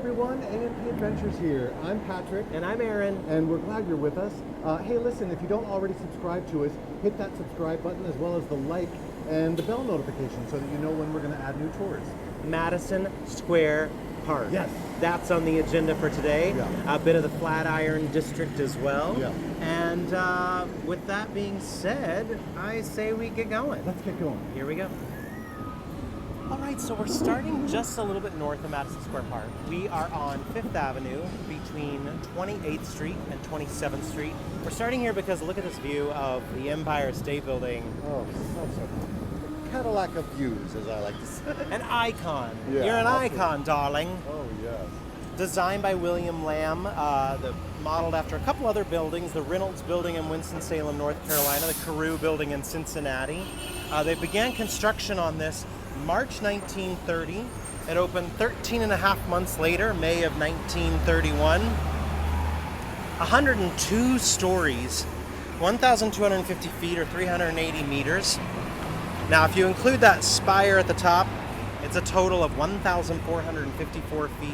everyone, A&P Adventures here. I'm Patrick. And I'm Aaron. And we're glad you're with us. Hey, listen, if you don't already subscribe to us, hit that subscribe button as well as the like and the bell notification so that you know when we're going to add new tours. Madison Square Park. Yes. That's on the agenda for today. Yeah. A bit of the Flatiron District as well. Yeah. And with that being said, I say we get going. Let's get going. Here we go. All right, so we're starting just a little bit north of Madison Square Park. We are on 5th Avenue between 28th Street and 27th Street. We're starting here because look at this view of the Empire State Building. Oh, so Cadillac of views, as I like to say. An icon. Yeah, You're an absolutely. icon, darling. Oh, yes. Designed by William Lamb, modeled after a couple other buildings, the Reynolds Building in Winston-Salem, North Carolina, the Carew Building in Cincinnati. They began construction on this March 1930. It opened 13 and a half months later, May of 1931. 102 stories, 1,250 feet or 380 meters. Now, if you include that spire at the top, it's a total of 1,454 feet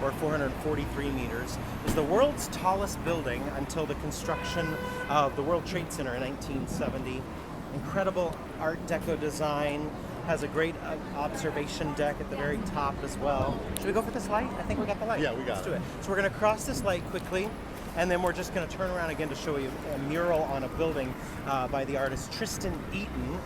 or 443 meters. It was the world's tallest building until the construction of the World Trade Center in 1970. Incredible Art Deco design. Has a great observation deck at the very top as well. Should we go for this light? I think we got the light. Yeah, we got Let's it. do it. So we're going to cross this light quickly, and then we're just going to turn around again to show you a mural on a building by the artist Tristan Eaton.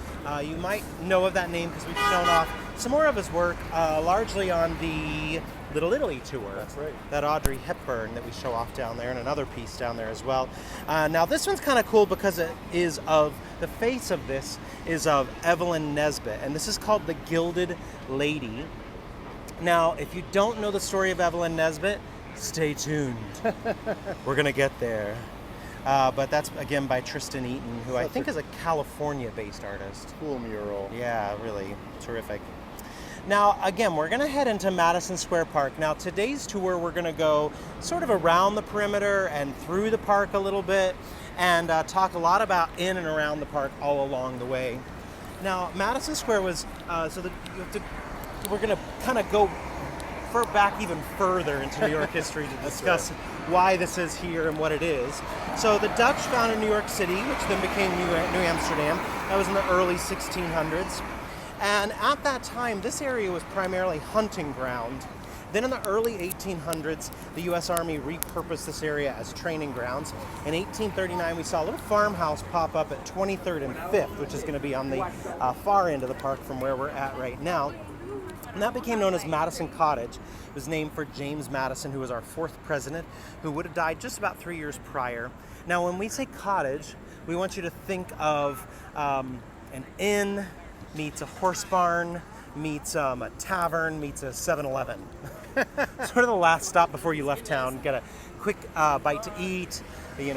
You might know of that name because we've shown off some more of his work, largely on the Little Italy tour. That's right. That Audrey Hepburn that we show off down there, and another piece down there as well. Now this one's kind of cool because it is of, the face of this is of Evelyn Nesbit, and this is called The Gilded Lady. Now, if you don't know the story of Evelyn Nesbit, stay tuned. We're gonna get there. But that's, again, by Tristan Eaton, who I think is a California-based artist. Cool mural. Yeah, really terrific. Now, again, we're going to head into Madison Square Park. Now, today's tour, we're going to go sort of around the perimeter and through the park a little bit and talk a lot about in and around the park all along the way. Now, Madison Square was, we're going to kind of go back even further into New York history to discuss why this is here and what it is. So the Dutch founded New York City, which then became New Amsterdam. That was in the early 1600s. And at that time, this area was primarily hunting ground. Then in the early 1800s, the U.S. Army repurposed this area as training grounds. In 1839, we saw a little farmhouse pop up at 23rd and 5th, which is going to be on the far end of the park from where we're at right now. And that became known as Madison Cottage. It was named for James Madison, who was our 4th president, who would have died just about 3 years prior. Now, when we say cottage, we want you to think of an inn, meets a horse barn, meets a tavern, meets a 7-Eleven. Sort of the last stop before you left town. Get a quick bite to eat,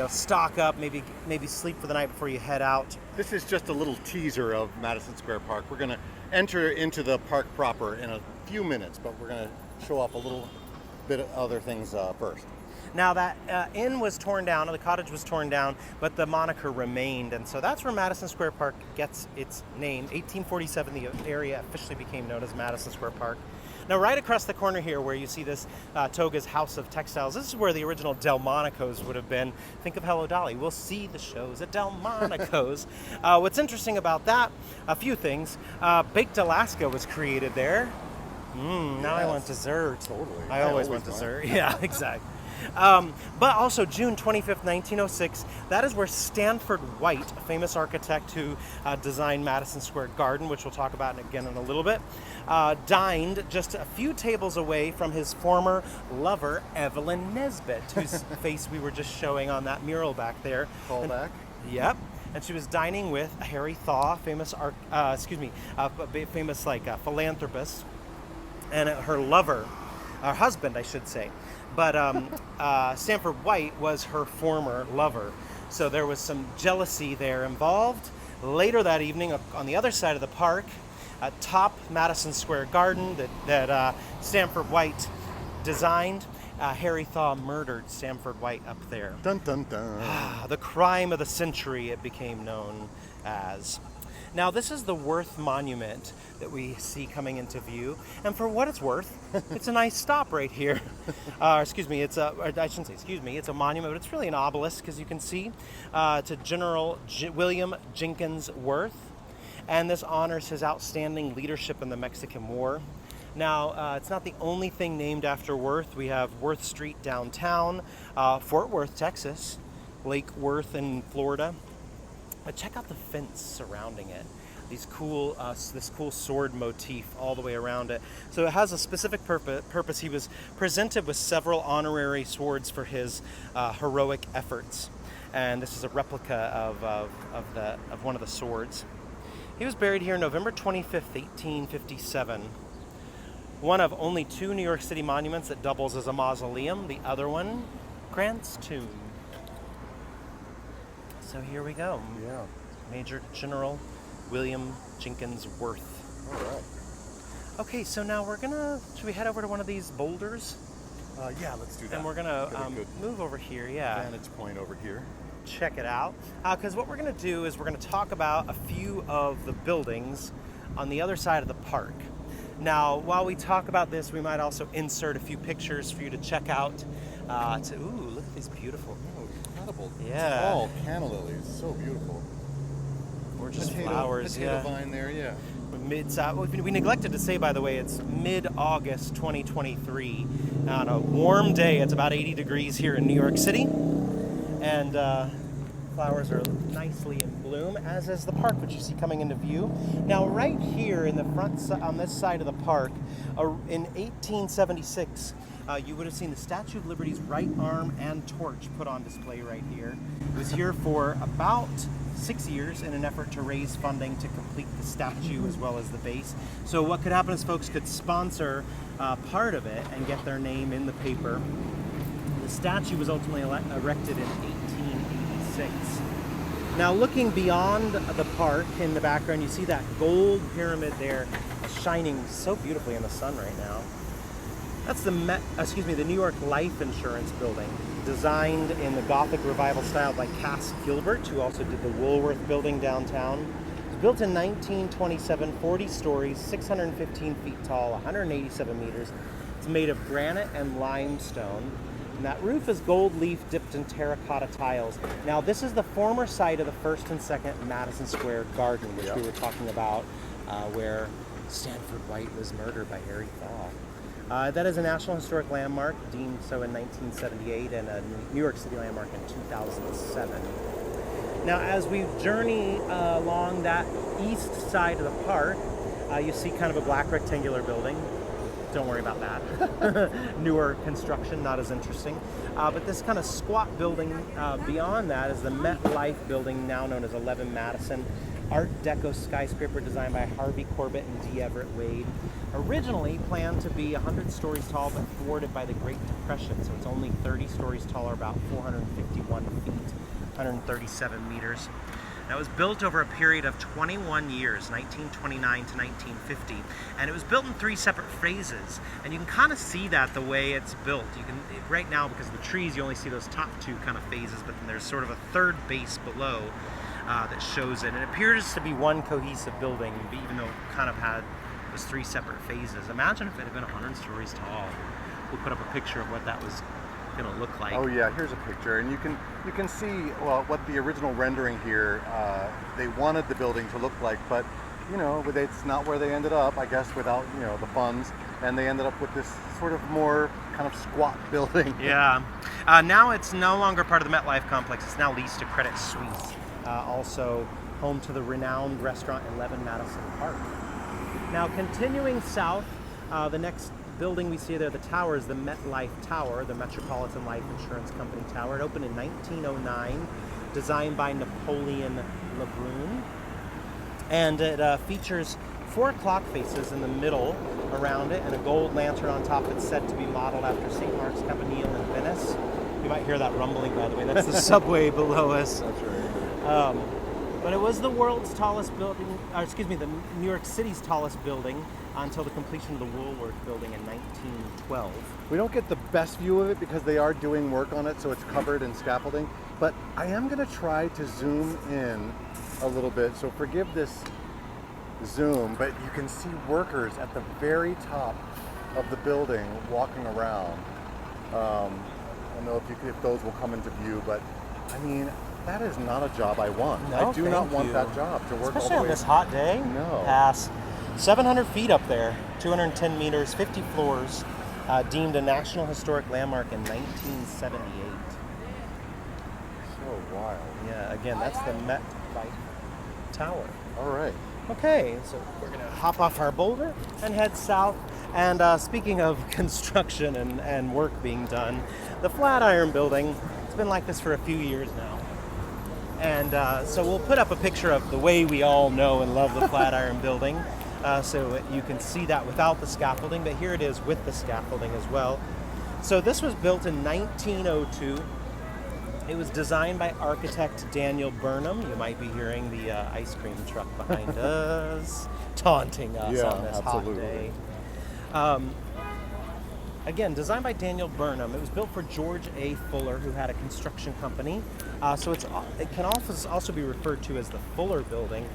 stock up, maybe sleep for the night before you head out. This is just a little teaser of Madison Square Park. We're going to enter into the park proper in a few minutes, but we're going to show off a little bit of other things first. Now that inn was torn down, or the cottage was torn down, but the moniker remained, and so that's where Madison Square Park gets its name. 1847, the area officially became known as Madison Square Park. Now, right across the corner here, where you see this Toga's House of Textiles, this is where the original Delmonico's would have been. Think of Hello Dolly. We'll see the shows at Delmonico's. What's interesting about that, a few things. Baked Alaska was created there. Now I want dessert. Totally. I always want dessert. Yeah, exactly. But also June 25th, 1906, that is where Stanford White, a famous architect who designed Madison Square Garden, which we'll talk about again in a little bit, dined just a few tables away from his former lover, Evelyn Nesbit, whose face we were just showing on that mural back there. Call back. Yep. And she was dining with Harry Thaw, famous philanthropist, and her lover, her husband, I should say. But Stanford White was her former lover. So there was some jealousy there involved. Later that evening, on the other side of the park, atop Madison Square Garden that Stanford White designed, Harry Thaw murdered Stanford White up there. Dun, dun, dun. The crime of the century, it became known as. Now, this is the Worth Monument that we see coming into view, and for what it's worth, it's a nice stop right here. Excuse me, it's a, I shouldn't say excuse me, it's a monument, but it's really an obelisk, as you can see, to General William Jenkins Worth, and this honors his outstanding leadership in the Mexican War. Now, it's not the only thing named after Worth. We have Worth Street downtown, Fort Worth, Texas, Lake Worth in Florida. But check out the fence surrounding it. These cool, this cool sword motif all the way around it. So it has a specific purpose. He was presented with several honorary swords for his heroic efforts, and this is a replica of one of the swords. He was buried here November 25th, 1857. One of only 2 New York City monuments that doubles as a mausoleum. The other one, Grant's tomb. So here we go. Yeah. Major General William Jenkins Worth. All right. Okay, so now should we head over to one of these boulders? Yeah, let's do that. And we're gonna move over here, yeah. Vantage point over here. Check it out. Because what we're gonna do is we're gonna talk about a few of the buildings on the other side of the park. Now, while we talk about this, we might also insert a few pictures for you to check out. Ooh, look at these beautiful. Incredible. Yeah. Tall canna lilies, so beautiful. Gorgeous flowers, potato vine there, yeah. We neglected to say, by the way, it's mid-August 2023. On a warm day, it's about 80 degrees here in New York City. And flowers are nicely in bloom, as is the park, which you see coming into view. Now, right here in the front, on this side of the park, in 1876, you would have seen the Statue of Liberty's right arm and torch put on display right here. It was here for about 6 years in an effort to raise funding to complete the statue as well as the base. So what could happen is folks could sponsor part of it and get their name in the paper. The statue was ultimately erected in 1886. Now, looking beyond the park in the background, you see that gold pyramid there shining so beautifully in the sun right now. That's the New York Life Insurance Building, designed in the Gothic Revival style by Cass Gilbert, who also did the Woolworth Building downtown. It was built in 1927, 40 stories, 615 feet tall, 187 meters. It's made of granite and limestone. And that roof is gold leaf dipped in terracotta tiles. Now, this is the former site of the first and second Madison Square Garden, which we were talking about, where Stanford White was murdered by Harry Thaw. That is a National Historic Landmark, deemed so in 1978, and a New York City landmark in 2007. Now, as we journey along that east side of the park, you see kind of a black rectangular building. Don't worry about that. Newer construction, not as interesting. But this kind of squat building beyond that is the MetLife building, now known as 11 Madison. Art Deco skyscraper designed by Harvey Corbett and D. Everett Wade. Originally planned to be 100 stories tall, but thwarted by the Great Depression, so it's only 30 stories tall, or about 451 feet, 137 meters. That was built over a period of 21 years, 1929 to 1950, and it was built in 3 separate phases. And you can kind of see that the way it's built. You can right now, because of the trees, you only see those top 2 kind of phases, but then there's sort of a third base below that shows it. And it appears to be one cohesive building, even though it kind of had those 3 separate phases. Imagine if it had been 100 stories tall. We'll put up a picture of what that was going to look like. Oh yeah, here's a picture, and you can see what the original rendering here they wanted the building to look like, but it's not where they ended up, I guess, without the funds, and they ended up with this sort of more kind of squat building. Yeah. Now it's no longer part of the MetLife complex. It's now leased to Credit Suisse, also home to the renowned restaurant 11 Madison Park. Now, continuing south, the next building we see there, the tower, is the MetLife Tower, the Metropolitan Life Insurance Company Tower. It opened in 1909, designed by Napoleon Lebrun. And it features 4 clock faces in the middle around it, and a gold lantern on top that's said to be modeled after St. Mark's Campanile in Venice. You might hear that rumbling, by the way. That's the subway below us. That's right. But it was the world's tallest building, the New York City's tallest building until the completion of the Woolworth Building in 1912. We don't get the best view of it because they are doing work on it, so it's covered in scaffolding. But I am going to try to zoom in a little bit, so forgive this zoom, but you can see workers at the very top of the building walking around. I don't know if those will come into view, but I mean, that is not a job I want. No, I do not want you. that job to work Especially all on the way. this hot day. No. Pass. 700 feet up there, 210 meters, 50 floors, deemed a National Historic Landmark in 1978. So wild. Yeah, again, that's the Met Life Tower. All right. Okay, so we're going to hop off our boulder and head south. And speaking of construction and work being done, the Flatiron Building, it's been like this for a few years now. And so we'll put up a picture of the way we all know and love the Flatiron Building, so you can see that without the scaffolding, but here it is with the scaffolding as well. So this was built in 1902. It was designed by architect Daniel Burnham. You might be hearing the ice cream truck behind us, taunting us on this absolutely. hot day. Again, designed by Daniel Burnham. It was built for George A. Fuller, who had a construction company. So it can also be referred to as the Fuller Building.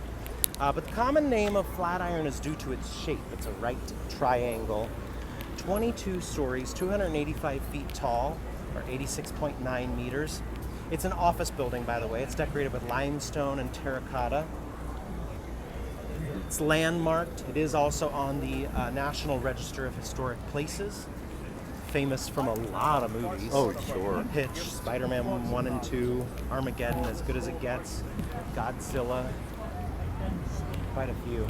But the common name of Flatiron is due to its shape. It's a right triangle, 22 stories, 285 feet tall, or 86.9 meters. It's an office building, by the way. It's decorated with limestone and terracotta. It's landmarked. It is also on the National Register of Historic Places. Famous from a lot of movies. Oh, sure. Pitch, Spider-Man 1 and 2, Armageddon, As Good as It Gets, Godzilla, quite a few.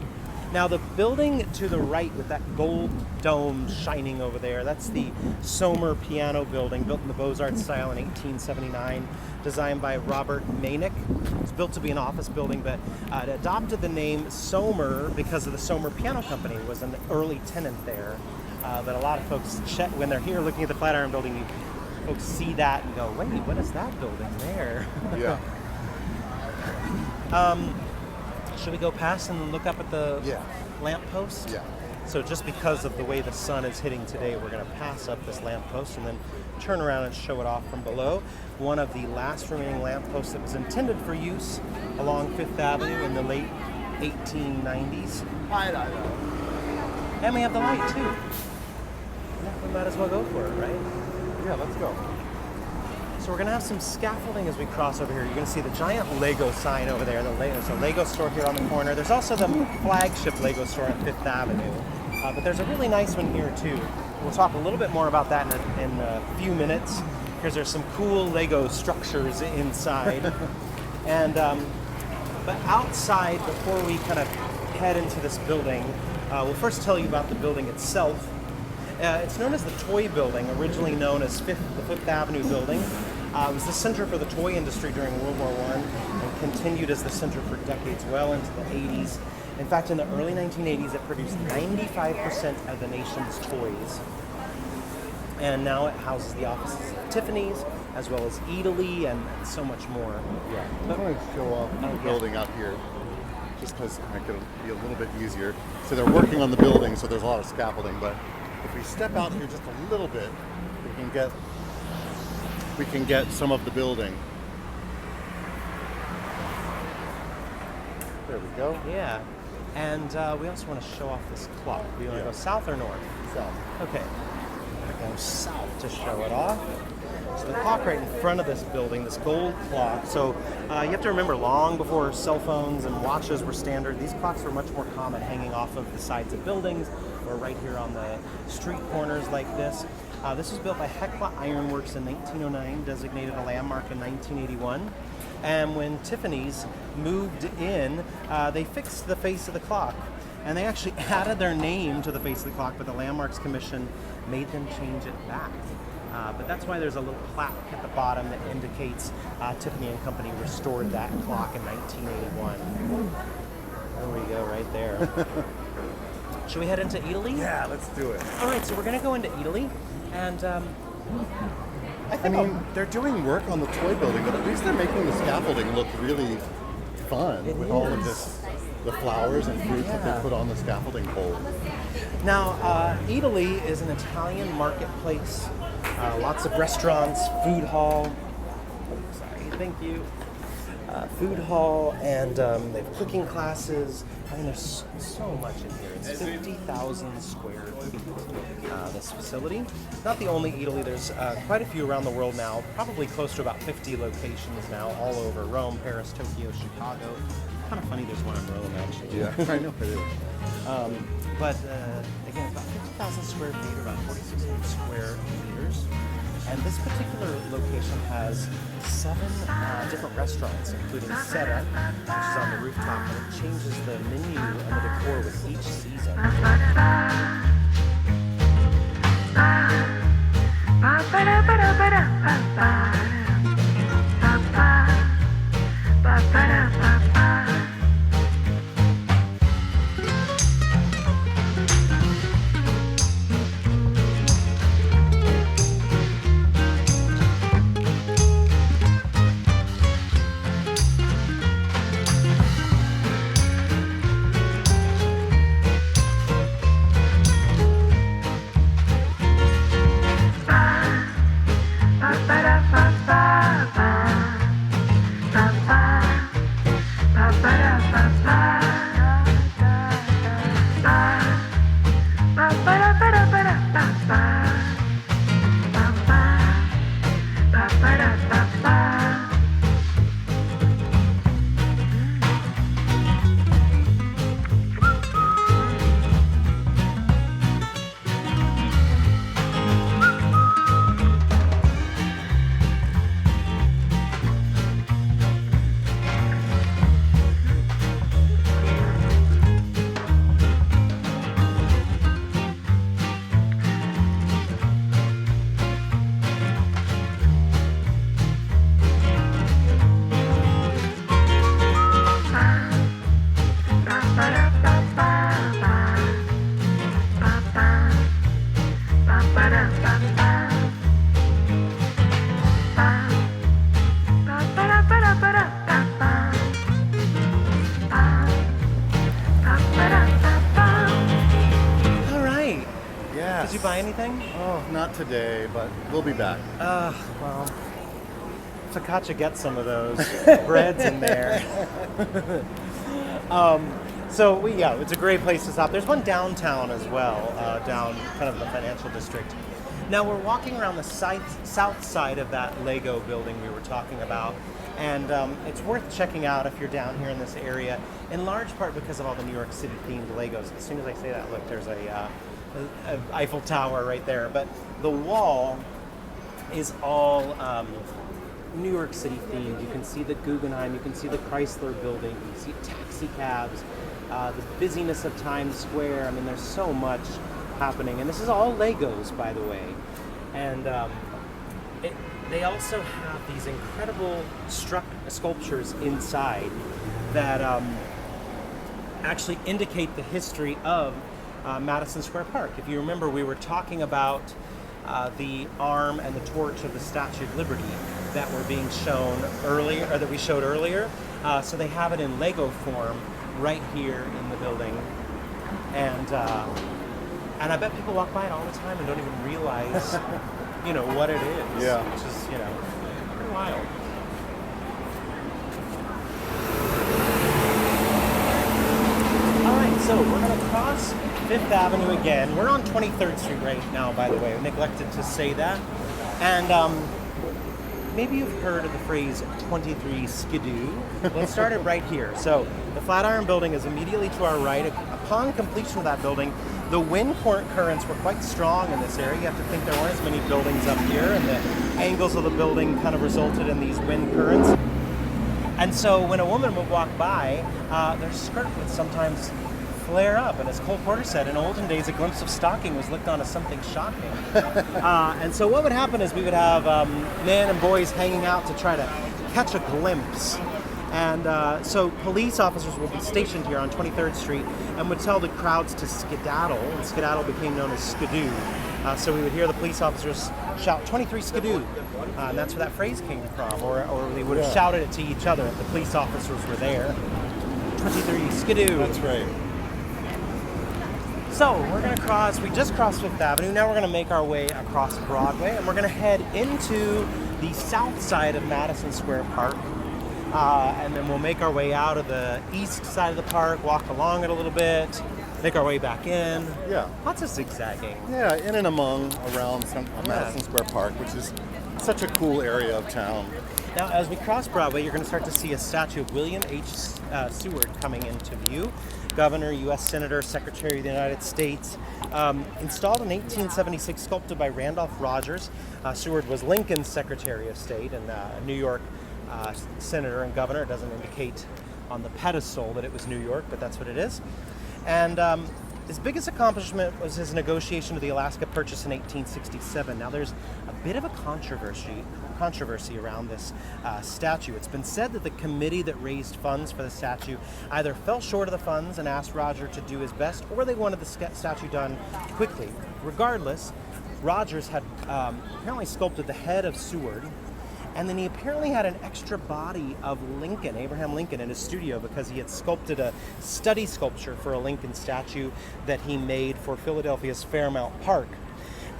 Now the building to the right with that gold dome shining over there, that's the Sommer Piano Building, built in the Beaux-Arts style in 1879, designed by Robert Manick. It's built to be an office building, but it adopted the name Sommer because of the Sommer Piano Company, was an early tenant there. But a lot of folks, when they're here looking at the Flatiron Building, folks see that and go, wait, what is that building there? Yeah. Should we go past and look up at the lamppost? Yeah. So just because of the way the sun is hitting today, we're going to pass up this lamppost and then turn around and show it off from below. One of the last remaining lampposts that was intended for use along Fifth Avenue in the late 1890s. And we have the light too. We might as well go for it, right? Yeah, let's go. So we're going to have some scaffolding as we cross over here. You're going to see the giant Lego sign over there. There's a Lego store here on the corner. There's also the flagship Lego store on Fifth Avenue. But there's a really nice one here too. We'll talk a little bit more about that in a few minutes, because there's some cool Lego structures inside. And but outside, before we kind of head into this building, we'll first tell you about the building itself. It's known as the Toy Building, originally known as the Fifth Avenue Building. It was the center for the toy industry during World War I and continued as the center for decades well into the 80s. In fact, in the early 1980s, it produced 95% of the nation's toys. And now it houses the offices of Tiffany's, as well as Italy, and so much more. Yeah. I'm going to show off the building out here, just because it'll be a little bit easier. So they're working on the building, so there's a lot of scaffolding, but if we step out here just a little bit, we can get some of the building. There we go. Yeah, and we also want to show off this clock. Do you want to go south or north? South. Okay, we're going to go south to show it off. So the clock right in front of this building, this gold clock. So you have to remember, long before cell phones and watches were standard, these clocks were much more common hanging off of the sides of buildings or right here on the street corners like this. This was built by Hecla Ironworks in 1909, designated a landmark in 1981. And when Tiffany's moved in, they fixed the face of the clock. And they actually added their name to the face of the clock, but the Landmarks Commission made them change it back. But that's why there's a little plaque at the bottom that indicates Tiffany & Company restored that clock in 1981. There we go, right there. Should we head into Italy? Yeah, let's do it. All right, so we're going to go into Italy, and I mean, they're doing work on the toy building, but at least they're making the scaffolding look really fun with all of this, the flowers and fruit that they put on the scaffolding pole. Now, Italy is an Italian marketplace. Lots of restaurants, food hall. Sorry, thank you. food hall, and they have cooking classes. I mean, there's so much in here. It's 50,000 square feet, this facility. Not the only eataly. There's quite a few around the world now, probably close to about 50 locations now, all over Rome, Paris, Tokyo, Chicago. Kind of funny there's one in Rome, actually. Yeah, I know it is. But again, about 50,000 square feet, about 4,600 square meters. And this particular location has 7 different restaurants, including Seta, which is on the rooftop, and it changes the menu and the decor with each season. Did you buy anything? Oh, not today, but we'll be back. Well, Focaccia gets some of those. Bread's in there. Yeah, it's a great place to stop. There's one downtown as well, down kind of the financial district. Now we're walking around the south side of that Lego building we were talking about, and it's worth checking out if you're down here in this area, in large part because of all the New York City themed Legos. As soon as I say that, look, there's a Eiffel Tower right there, but the wall is all New York City themed. You can see the Guggenheim, you can see the Chrysler Building, you can see taxi cabs, the busyness of Times Square. I mean, there's so much happening, and this is all Legos, by the way. And they also have these incredible sculptures inside that actually indicate the history of Madison Square Park. If you remember, we were talking about the arm and the torch of the Statue of Liberty that were being shown earlier, or that we showed earlier. So they have it in Lego form right here in the building, and I bet people walk by it all the time and don't even realize, what it is. Yeah. Which is, pretty wild. All right, so we're gonna cross Fifth Avenue again. We're on 23rd Street right now, by the way. I neglected to say that. And maybe you've heard of the phrase 23 skidoo. Let's start it right here. So the Flatiron Building is immediately to our right. Upon completion of that building, the wind currents were quite strong in this area. You have to think there weren't as many buildings up here, and the angles of the building kind of resulted in these wind currents. And so when a woman would walk by, their skirt would sometimes flare up, and as Cole Porter said, in olden days, a glimpse of stocking was looked on as something shocking. And so what would happen is we would have men and boys hanging out to try to catch a glimpse. And so police officers would be stationed here on 23rd Street and would tell the crowds to skedaddle, and skedaddle became known as skidoo. So we would hear the police officers shout 23 skidoo, and that's where that phrase came from, or they would have shouted it to each other if the police officers were there. 23 skidoo. That's right. So we're going to we just crossed Fifth Avenue. Now we're going to make our way across Broadway, and we're going to head into the south side of Madison Square Park. and then we'll make our way out of the east side of the park, walk along it a little bit, make our way back in. Yeah. Lots of zigzagging. Yeah, in and among around Madison Square Park, which is such a cool area of town. Now, as we cross Broadway, you're going to start to see a statue of William H. Seward coming into view. Governor, U.S. Senator, Secretary of the United States. Installed in 1876, sculpted by Randolph Rogers. Seward was Lincoln's Secretary of State and New York Senator and Governor. It doesn't indicate on the pedestal that it was New York, but that's what it is. And his biggest accomplishment was his negotiation of the Alaska Purchase in 1867. Now, there's a bit of a controversy around this statue. It's been said that the committee that raised funds for the statue either fell short of the funds and asked Roger to do his best, or they wanted the statue done quickly. Regardless, Rogers had apparently sculpted the head of Seward, and then he apparently had an extra body of Lincoln, Abraham Lincoln, in his studio because he had sculpted a study sculpture for a Lincoln statue that he made for Philadelphia's Fairmount Park.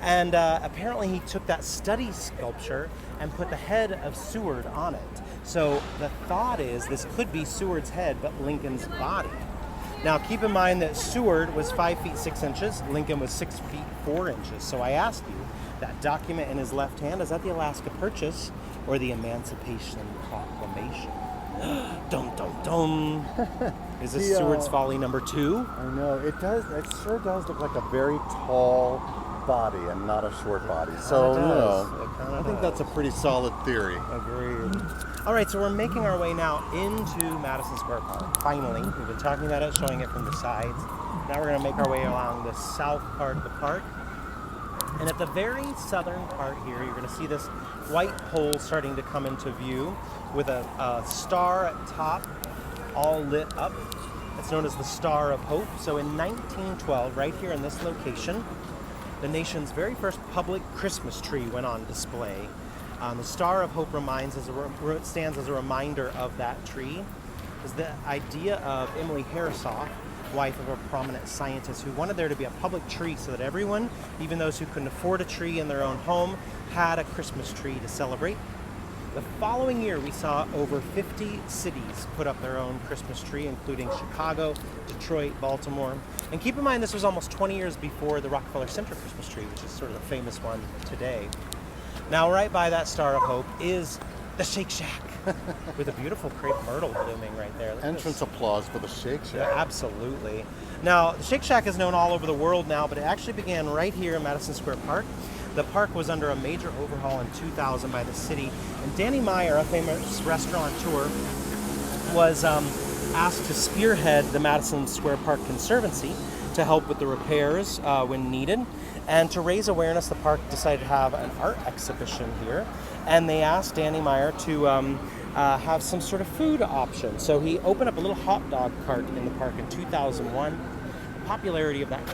And apparently he took that study sculpture and put the head of Seward on it. So the thought is this could be Seward's head, but Lincoln's body. Now keep in mind that Seward was 5 feet 6 inches, Lincoln was 6 feet 4 inches. So I asked you, that document in his left hand, is that the Alaska Purchase or the Emancipation Proclamation? Dum dum dum. Is this Seward's Folly number 2? I know, it does. It sure does look like a very tall body and not a short body. So, I think that's a pretty solid theory. Agreed. All right, so we're making our way now into Madison Square Park. Finally, we've been talking about it, showing it from the sides. Now we're going to make our way along the south part of the park. And at the very southern part here, you're going to see this white pole starting to come into view with a star at top, all lit up. It's known as the Star of Hope. So in 1912, right here in this location, the nation's very first public Christmas tree went on display. The Star of Hope stands as a reminder of that tree. Is the idea of Emily Harrisoff, wife of a prominent scientist, who wanted there to be a public tree so that everyone, even those who couldn't afford a tree in their own home, had a Christmas tree to celebrate. The following year, we saw over 50 cities put up their own Christmas tree, including Chicago, Detroit, Baltimore. And keep in mind, this was almost 20 years before the Rockefeller Center Christmas tree, which is sort of the famous one today. Now, right by that Star of Hope is the Shake Shack, with a beautiful crepe myrtle blooming right there. Entrance applause for the Shake Shack. Yeah, absolutely. Now, the Shake Shack is known all over the world now, but it actually began right here in Madison Square Park. The park was under a major overhaul in 2000 by the city, and Danny Meyer, a famous restaurateur, was asked to spearhead the Madison Square Park Conservancy to help with the repairs when needed. And to raise awareness, the park decided to have an art exhibition here, and they asked Danny Meyer to have some sort of food option. So he opened up a little hot dog cart in the park in 2001. The popularity of that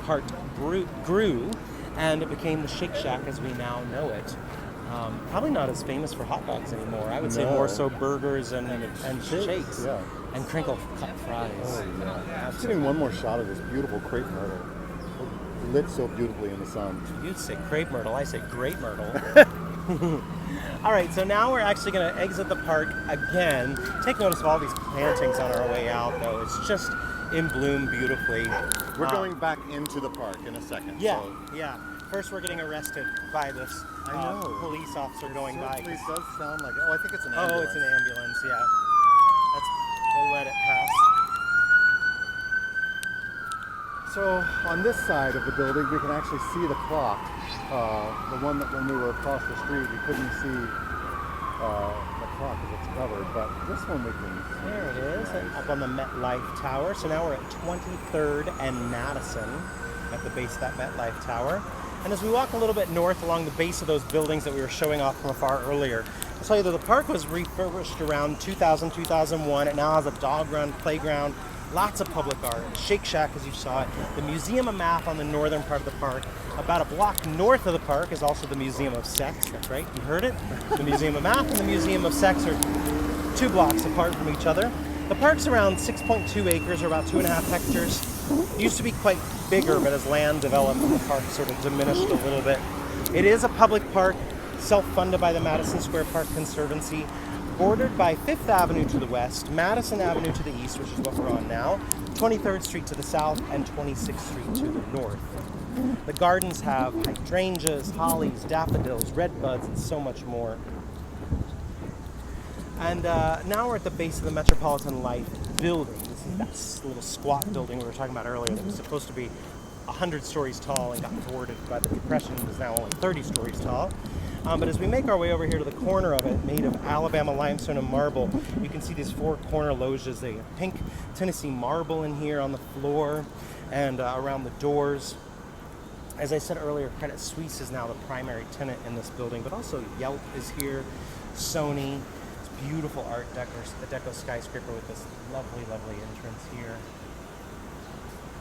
cart grew, and it became the Shake Shack as we now know it. Probably not as famous for hot dogs anymore. I would say more so burgers and shakes. Yeah. And crinkle cut fries. Oh, yeah. I'm getting one more shot of this beautiful crepe myrtle. Lit so beautifully in the sun. You'd say crepe myrtle, I say grape myrtle. All right, so now we're actually going to exit the park again. Take notice of all these plantings on our way out, though. It's just in bloom beautifully. We're going back into the park in a second. Yeah, so. yeah. First, we're getting arrested by this police officer going by. It does sound like, I think it's an ambulance. Oh, it's an ambulance, yeah. We'll let it pass. So on this side of the building, we can actually see the clock. The one that when we were across the street, we couldn't see the clock because it's covered, but this one we can see. There it is, up on the MetLife Tower. So now we're at 23rd and Madison at the base of that MetLife Tower. And as we walk a little bit north along the base of those buildings that we were showing off from afar earlier, I'll tell you that the park was refurbished around 2000, 2001. It now has a dog run, playground, lots of public art. Shake Shack, as you saw it. The Museum of Math on the northern part of the park. About a block north of the park is also the Museum of Sex. That's right, you heard it. The Museum of Math and the Museum of Sex are 2 blocks apart from each other. The park's around 6.2 acres, or about 2.5 hectares. It used to be quite bigger, but as land developed, the park sort of diminished a little bit. It is a public park, self-funded by the Madison Square Park Conservancy, bordered by 5th Avenue to the west, Madison Avenue to the east, which is what we're on now, 23rd Street to the south, and 26th Street to the north. The gardens have hydrangeas, hollies, daffodils, redbuds, and so much more. And now we're at the base of the Metropolitan Life building. This is that little squat building we were talking about earlier that was supposed to be 100 stories tall and got thwarted by the Depression and is now only 30 stories tall. But as we make our way over here to the corner of it, made of Alabama limestone and marble, you can see these 4 corner loggias. They have pink Tennessee marble in here on the floor and around the doors. As I said earlier, Credit Suisse is now the primary tenant in this building, but also Yelp is here, Sony, this beautiful Art Deco skyscraper with this lovely, lovely entrance here.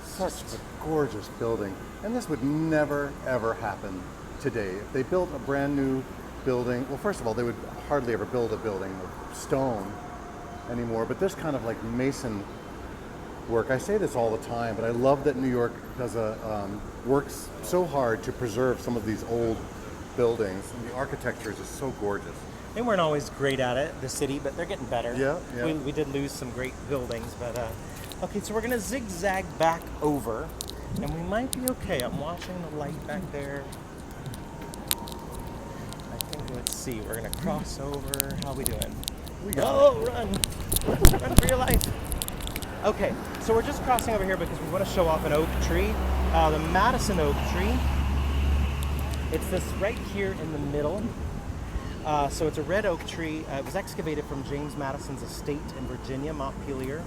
Such a gorgeous building. And this would never, ever happen today. If they built a brand new building, well, first of all, they would hardly ever build a building of stone anymore, but this kind of like mason work, I say this all the time, but I love that New York does works so hard to preserve some of these old buildings, and the architecture is just so gorgeous. They weren't always great at it, the city, but they're getting better. Yeah. We did lose some great buildings, but okay, so we're gonna zigzag back over, and we might be okay. I'm watching the light back there. I think, let's see, we're gonna cross over. How we doing? Run! Run for your life. Okay, so we're just crossing over here because we want to show off an oak tree, the Madison oak tree. It's this right here in the middle. So it's a red oak tree. It was excavated from James Madison's estate in Virginia, Montpelier,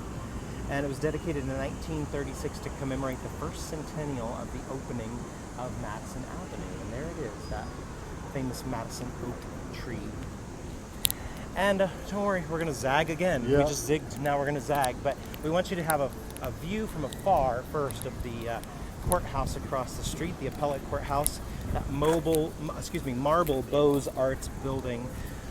and it was dedicated in 1936 to commemorate the first centennial of the opening of Madison Avenue. And there it is, that famous Madison oak tree. And don't worry, we're going to zag again. Yeah. We just zigged, now we're going to zag. But we want you to have a view from afar first of the courthouse across the street, the appellate courthouse. That marble Beaux Arts building,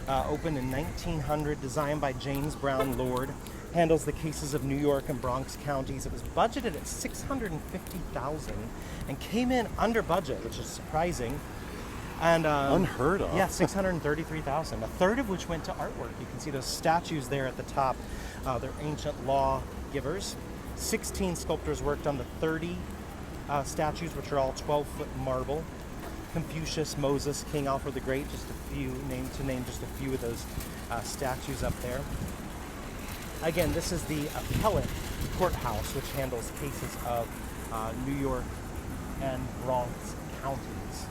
opened in 1900, designed by James Brown Lord. Handles the cases of New York and Bronx counties. It was budgeted at $650,000 and came in under budget, which is surprising. And unheard of. Yeah, $633,000, a third of which went to artwork. You can see those statues there at the top. They're ancient law givers. 16 sculptors worked on the 30 statues, which are all 12-foot marble. Confucius, Moses, King Alfred the Great, just a few, to name just a few of those statues up there. Again, this is the appellate courthouse, which handles cases of New York and Bronx counties.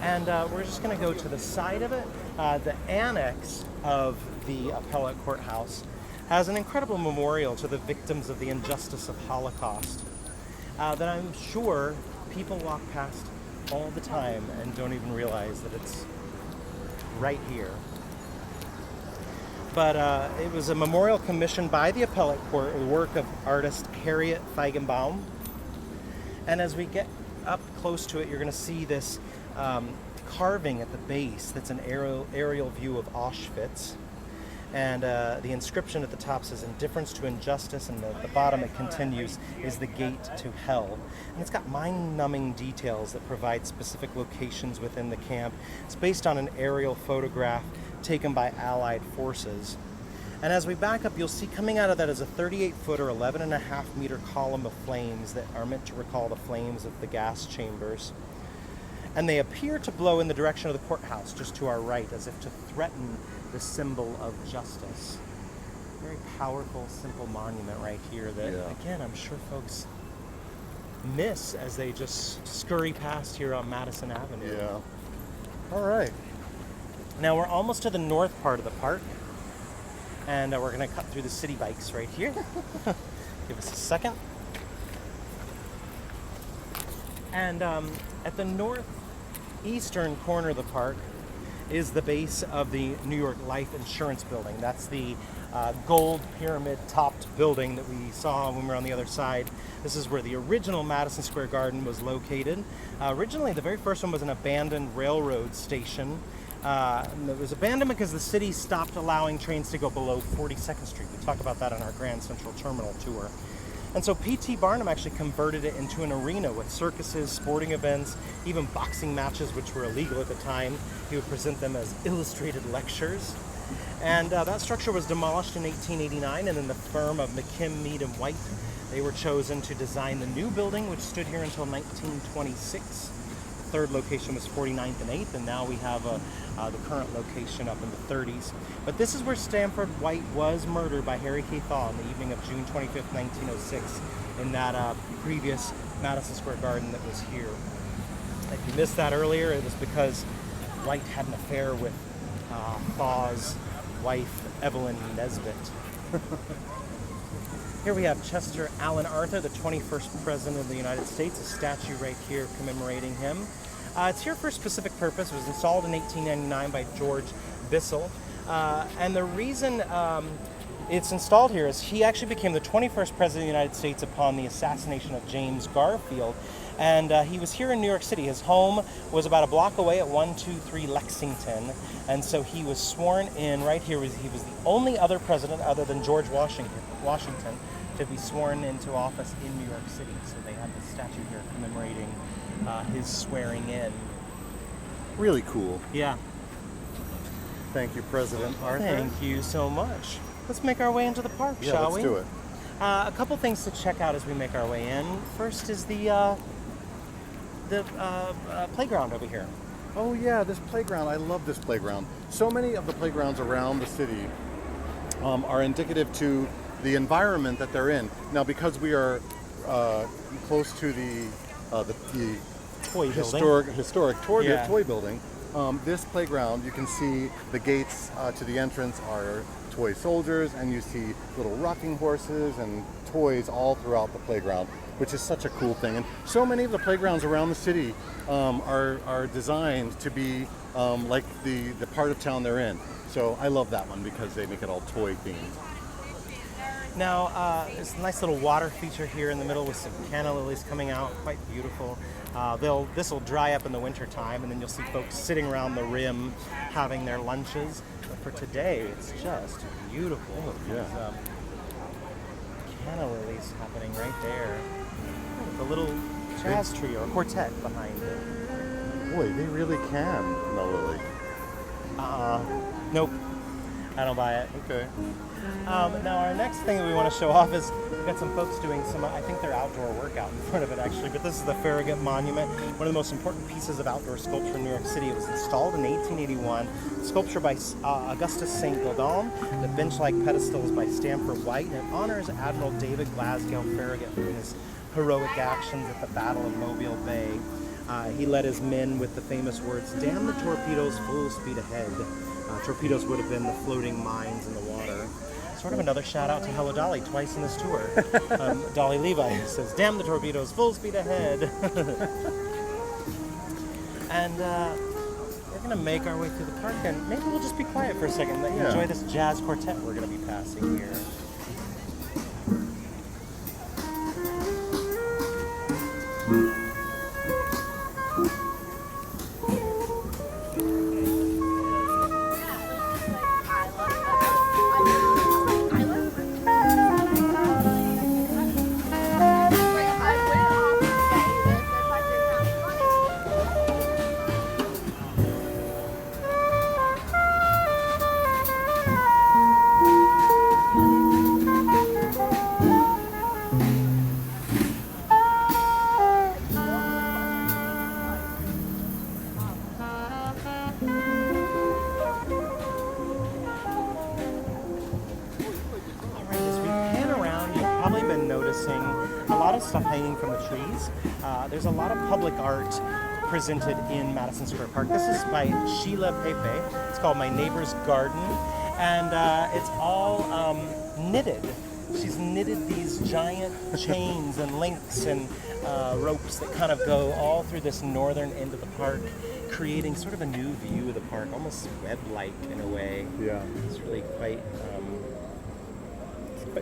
And we're just going to go to the side of it. The annex of the appellate courthouse has an incredible memorial to the victims of the injustice of Holocaust that I'm sure people walk past all the time and don't even realize that it's right here. But it was a memorial commissioned by the appellate court, the work of artist Harriet Feigenbaum. And as we get up close to it, you're going to see this carving at the base that's an aerial view of Auschwitz. And the inscription at the top says, "Indifference to injustice," and at the bottom it continues, "is the gate to hell." And it's got mind-numbing details that provide specific locations within the camp. It's based on an aerial photograph taken by Allied forces. And as we back up, you'll see coming out of that is a 38-foot or 11.5-meter column of flames that are meant to recall the flames of the gas chambers. And they appear to blow in the direction of the courthouse, just to our right, as if to threaten the symbol of justice. Very powerful, simple monument right here that, again, I'm sure folks miss as they just scurry past here on Madison Avenue. Yeah. All right. Now we're almost to the north part of the park, and we're going to cut through the city bikes right here. Give us a second. And at the northeastern corner of the park is the base of the New York Life Insurance Building. That's the gold pyramid-topped building that we saw when we were on the other side. This is where the original Madison Square Garden was located. Originally, the very first one was an abandoned railroad station. It was abandoned because the city stopped allowing trains to go below 42nd Street. We talk about that on our Grand Central Terminal tour. And so P.T. Barnum actually converted it into an arena with circuses, sporting events, even boxing matches, which were illegal at the time. He would present them as illustrated lectures. And that structure was demolished in 1889, and then the firm of McKim, Mead and White, they were chosen to design the new building, which stood here until 1926. The third location was 49th and 8th, and now we have the current location up in the 30s. But this is where Stanford White was murdered by Harry K. Thaw on the evening of June 25th, 1906, in that previous Madison Square Garden that was here. If you missed that earlier, it was because White had an affair with Thaw's wife, Evelyn Nesbit. Here we have Chester Alan Arthur, the 21st President of the United States, a statue right here commemorating him. It's here for a specific purpose. It was installed in 1899 by George Bissell. And the reason it's installed here is he actually became the 21st President of the United States upon the assassination of James Garfield. And he was here in New York City. His home was about a block away at 123 Lexington. And so he was sworn in right here. He was the only other president other than George Washington to be sworn into office in New York City. So they have this statue here commemorating his swearing in. Really cool. Yeah. Thank you, President Arthur. Thank you so much. Let's make our way into the park, Yeah, shall we? let's do it. A couple things to check out as we make our way in. First is the playground over here. Oh yeah, this playground. I love this playground. So many of the playgrounds around the city are indicative to the environment that they're in. Now, because we are close to the Toy building. historic Yeah. toy building, this playground, you can see the gates to the entrance are toy soldiers, and you see little rocking horses and toys all throughout the playground, which is such a cool thing. And so many of the playgrounds around the city are designed to be like the part of town they're in. So I love that one because they make it all toy themed. Now, there's a nice little water feature here in the middle with some canna lilies coming out, quite beautiful. This will dry up in the winter time, and then you'll see folks sitting around the rim having their lunches. But for today, it's just beautiful. Yeah. There's canna lilies happening right there. The little jazz trio or quartet behind it. Boy, they really can, no Lily. Nope, I don't buy it. Okay. Now our next thing that we want to show off is we've got some folks doing some, I think they're outdoor workout in front of it actually, but this is the Farragut Monument, one of the most important pieces of outdoor sculpture in New York City. It was installed in 1881, sculpture by Augustus St. Gaudens. The bench-like pedestal is by Stanford White, and it honors Admiral David Glasgow Farragut for his heroic actions at the Battle of Mobile Bay. He led his men with the famous words, "Damn the torpedoes, full speed ahead." Torpedoes would have been the floating mines in the water. Sort of another shout out to Hello Dolly twice in this tour. Dolly Levi says, "Damn the torpedoes, full speed ahead." And we're going to make our way through the park, and maybe we'll just be quiet for a second and let you enjoy this jazz quartet we're going to be passing here. Hanging from the trees. There's a lot of public art presented in Madison Square Park. This is by Sheila Pepe. It's called My Neighbor's Garden, and it's all knitted. She's knitted these giant chains and links and ropes that kind of go all through this northern end of the park, creating sort of a new view of the park, almost web-like in a way. Yeah. It's really quite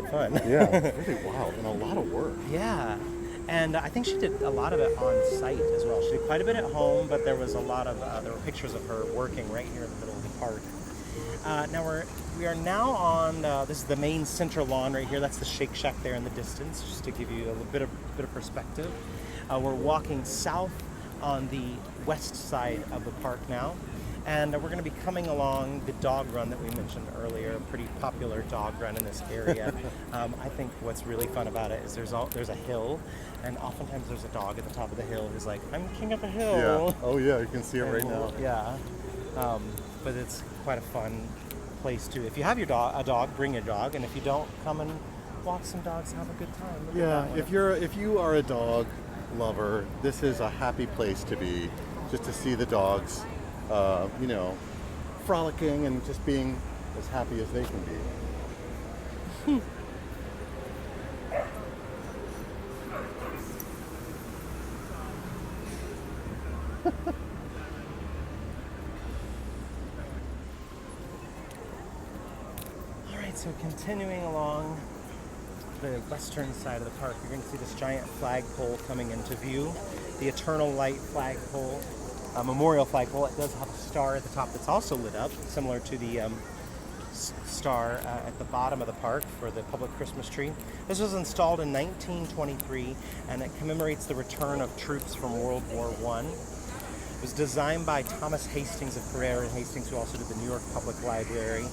fun. Yeah, really wild and a lot of work. Yeah. And I think she did a lot of it on site as well. She did quite a bit at home, but there was a lot of there were pictures of her working right here in the middle of the park. Now we are now on this is the main center lawn right here. That's the Shake Shack there in the distance, just to give you a bit of perspective. We're walking south on the west side of the park now, And we're going to be coming along the dog run that we mentioned earlier, a pretty popular dog run in this area. I think what's really fun about it is there's a hill, and oftentimes there's a dog at the top of the hill who's like, I'm king of the hill. Yeah. Oh yeah, you can see it right And now. Yeah. But it's quite a fun place too. If you have a dog, bring your dog, and if you don't, come and walk some dogs and have a good time. Look at Yeah, that one. if you are a dog lover, this is a happy place to be, just to see the dogs, you know, frolicking and just being as happy as they can be. All right, so continuing along the western side of the park, you're going to see this giant flagpole coming into view, the Eternal Light flagpole, a memorial flagpole. It does have a star at the top that's also lit up, similar to the star at the bottom of the park for the public Christmas tree. This was installed in 1923, and it commemorates the return of troops from World War I. It was designed by Thomas Hastings of Pereira and Hastings, who also did the New York Public Library,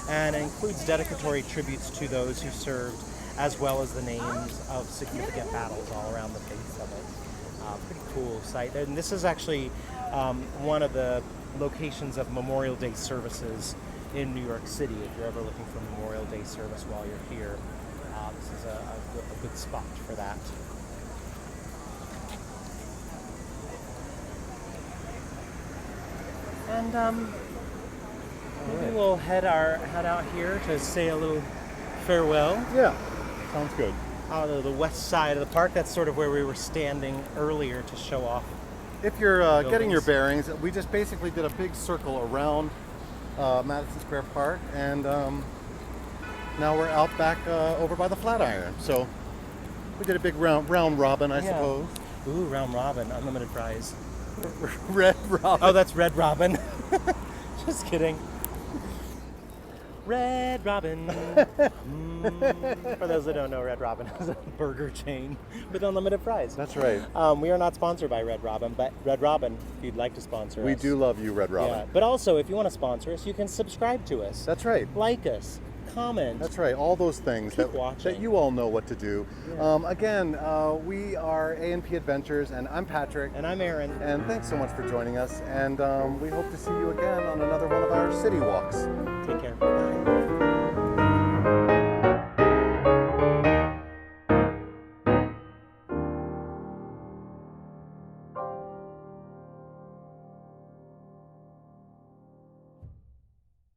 and it includes dedicatory tributes to those who served, as well as the names of significant battles all around the base of it. Pretty cool site. And this is actually one of the locations of Memorial Day services in New York City. If you're ever looking for Memorial Day service while you're here, this is a good spot for that. And maybe we'll head out here to say a little farewell. Yeah, sounds good. Out of the west side of the park. That's sort of where we were standing earlier to show off. If you're getting your Buildings. bearings, we just basically did a big circle around Madison Square Park, and now we're out back over by the Flatiron. So we did a big round robin, I suppose. Ooh, round robin, unlimited prize. Red robin. Oh, that's Red Robin. Just kidding. Red Robin. For those that don't know, Red Robin is a burger chain with unlimited fries. That's right. We are not sponsored by Red Robin, but Red Robin, if you'd like to sponsor us. We do love you, Red Robin. Yeah, but also, if you want to sponsor us, you can subscribe to us. That's right. Like us. Comment. That's right. All those things Keep that watching. you all know what to do. Yeah. Again, we are A&P Adventures, and I'm Patrick. And I'm Aaron. And thanks so much for joining us. And we hope to see you again on another one of our city walks. Take care. Bye.